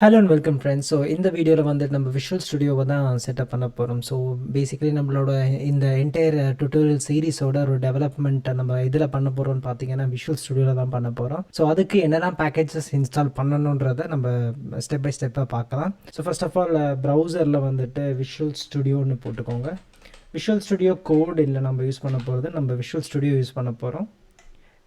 Hello and welcome friends. So இந்த வீடியோவில் வந்துட்டு நம்ம விஷுவல் ஸ்டுடியோவை தான் செட்டப் பண்ண போகிறோம். ஸோ பேசிக்கலி நம்மளோட இந்த என்டையர் டுட்டோரியல் சீரிஸோட ஒரு டெவலப்மெண்ட்டை நம்ம இதில் பண்ண போகிறோம்னு பார்த்தீங்கன்னா விஷுவல் ஸ்டுடியோவில் தான் பண்ண போகிறோம். ஸோ அதுக்கு என்னெல்லாம் பேக்கேஜஸ் இன்ஸ்டால் பண்ணணுன்றதை நம்ம ஸ்டெப் பை ஸ்டெப்பாக பார்க்கலாம். ஸோ ஃபர்ஸ்ட் ஆஃப் ஆல் ப்ரௌசரில் வந்துட்டு விஷுவல் ஸ்டுடியோன்னு போட்டுக்கோங்க. விஷுவல் ஸ்டுடியோ கோட் இல்லை நம்ம யூஸ் பண்ண போகிறது, நம்ம விஷுவல் ஸ்டுடியோ யூஸ் பண்ண போகிறோம்.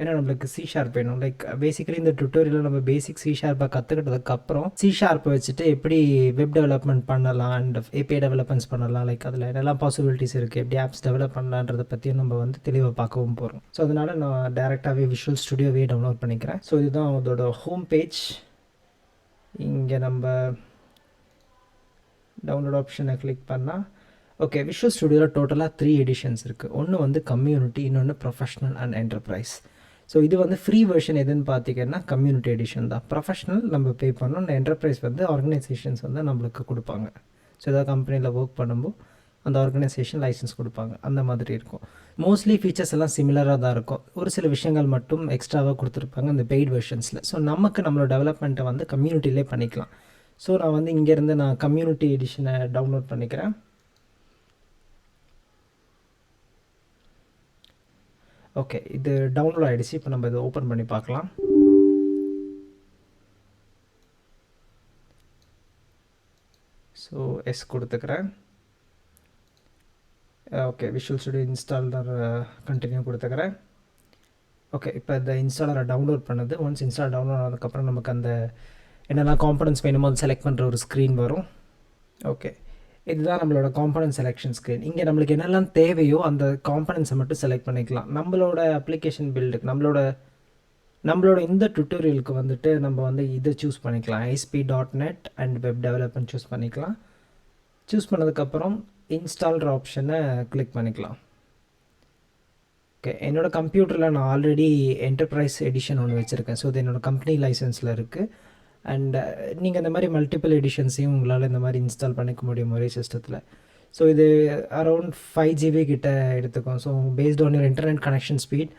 ஏன்னா நம்மளுக்கு C# வேணும். லைக் பேசிக்கலி இந்த டுட்டோரியலில் நம்ம பேசிக் C# கற்றுக்கிட்டதுக்கப்புறம் C# வச்சுட்டு எப்படி வெப் டெவலப்மெண்ட் பண்ணலாம் அண்ட் API டெவலப்மெண்ட்ஸ் பண்ணலாம், லைக் அதில் என்னெல்லாம் பாசிபிலிட்டிஸ் இருக்குது, எப்படி ஆப்ஸ் டெவலப் பண்ணலான்றதை பற்றியும் நம்ம வந்து தெளிவாக பார்க்கவும் போகிறோம். ஸோ அதனால் நான் டேரெக்டாகவே விஷுவல் ஸ்டுடியோவே டவுன்லோட் பண்ணிக்கிறேன். ஸோ இதுதான் அதோட ஹோம் பேஜ். இங்கே நம்ம டவுன்லோட் ஆப்ஷனை கிளிக் பண்ணால் ஓகே, விஷுவல் ஸ்டுடியோவில் டோட்டலாக 3 எடிஷன்ஸ் இருக்குது. ஒன்று வந்து கம்யூனிட்டி, இன்னொன்று ப்ரொஃபஷனல் அண்ட் என்டர்பிரைஸ். ஸோ இது வந்து ஃப்ரீ வெர்ஷன் எதுன்னு பார்த்தீங்கன்னா கம்யூனிட்டி எடிஷன் தான். ப்ரொஃபஷனல் நம்ம பே பண்ணணும், இந்த என்டர்பிரைஸ் வந்து ஆர்கனைசேஷன்ஸ் வந்து நம்மளுக்கு கொடுப்பாங்க. ஸோ ஏதாவது கம்பெனியில் ஒர்க் பண்ணும்போது அந்த ஆர்கனைசேஷன் லைசன்ஸ் கொடுப்பாங்க, அந்த மாதிரி இருக்கும். மோஸ்ட்லி ஃபீச்சர்ஸ் எல்லாம் சிமிலராக தான் இருக்கும். ஒரு சில விஷயங்கள் மட்டும் எக்ஸ்ட்ராவாக கொடுத்துருப்பாங்க இந்த பெய்ட் வெர்ஷன்ஸில். ஸோ நமக்கு நம்மளோட டெவலப்மெண்ட்டை வந்து கம்யூனிட்டிலே பண்ணிக்கலாம். ஸோ நான் வந்து இங்கேருந்து நான் கம்யூனிட்டி எடிஷனை டவுன்லோட் பண்ணிக்கிறேன். ஓகே, இது டவுன்லோட் ஆகிடுச்சு. இப்போ நம்ம இதை ஓப்பன் பண்ணி பார்க்கலாம். ஸோ எஸ் கொடுத்துக்கிறேன். Okay, visual studio installer continue கொடுத்துக்கிறேன். ஓகே, இப்போ இந்த இன்ஸ்டாலரை டவுன்லோட் பண்ணுது. ஒன்ஸ் இன்ஸ்டால் டவுன்லோட் ஆனதுக்கப்புறம் நமக்கு அந்த என்னெல்லாம் காம்பனன்ட்ஸ் வேணுமோ அது செலக்ட் பண்ணுற ஒரு ஸ்க்ரீன் வரும். ஓகே, இதுதான் நம்மளோட காம்பனன்ட் செலெக்ஷன் ஸ்க்ரீன். இங்கே நம்மளுக்கு என்னெல்லாம் தேவையோ அந்த காம்பனன்ட்ஸை மட்டும் செலக்ட் பண்ணிக்கலாம். நம்மளோட அப்ளிகேஷன் பில்டுக்கு நம்மளோட இந்த டுட்டோரியலுக்கு வந்துட்டு நம்ம வந்து இதை சூஸ் பண்ணிக்கலாம். ASP.NET and web development choose பண்ணிக்கலாம். சூஸ் பண்ணதுக்கப்புறம் இன்ஸ்டால்ற ஆப்ஷனை கிளிக் பண்ணிக்கலாம். ஓகே, என்னோடய கம்ப்யூட்டரில் நான் ஆல்ரெடி என்டர்பிரைஸ் எடிஷன் ஒன்று வச்சுருக்கேன். ஸோ இது என்னோடய கம்பெனி லைசன்ஸில் இருக்குது. அண்ட் நீங்கள் இந்த மாதிரி மல்டிபிள் எடிஷன்ஸையும் உங்களால் இந்த மாதிரி இன்ஸ்டால் பண்ணிக்க முடியும் ஒரே சிஸ்டத்தில். ஸோ இது அரௌண்ட் 5 GB கிட்ட எடுத்துக்கும். So based on your internet connection speed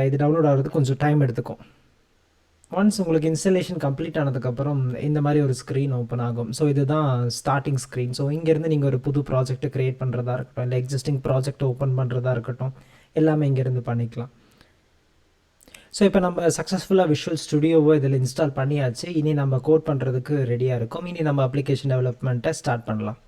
இது டவுன்லோட் ஆகிறதுக்கு கொஞ்சம் டைம் எடுத்துக்கும். ஒன்ஸ் உங்களுக்கு இன்ஸ்டாலேஷன் கம்ப்ளீட் ஆனதுக்கப்புறம் இந்த மாதிரி ஒரு ஸ்க்ரீன் ஓப்பன் ஆகும். ஸோ இதுதான் ஸ்டார்டிங் ஸ்க்ரீன். ஸோ இங்கேருந்து நீங்கள் ஒரு புது ப்ராஜெக்ட்டை க்ரியேட் பண்ணுறதா இருக்கட்டும், இல்லை எக்ஸிஸ்டிங் ப்ராஜெக்ட்டை ஓப்பன் பண்ணுறதா இருக்கட்டும், எல்லாமே இங்கேருந்து பண்ணிக்கலாம். ஸோ இப்போ நம்ம சக்ஸஸ்ஃபுல்லாக விஷுவல் ஸ்டுடியோவை இதில் இன்ஸ்டால் பண்ணியாச்சு. இனி நம்ம கோட் பண்ணுறதுக்கு ரெடியாக இருக்கும். இனி நம்ம அப்ளிகேஷன் டெவலப்மெண்ட்டை ஸ்டார்ட் பண்ணலாம்.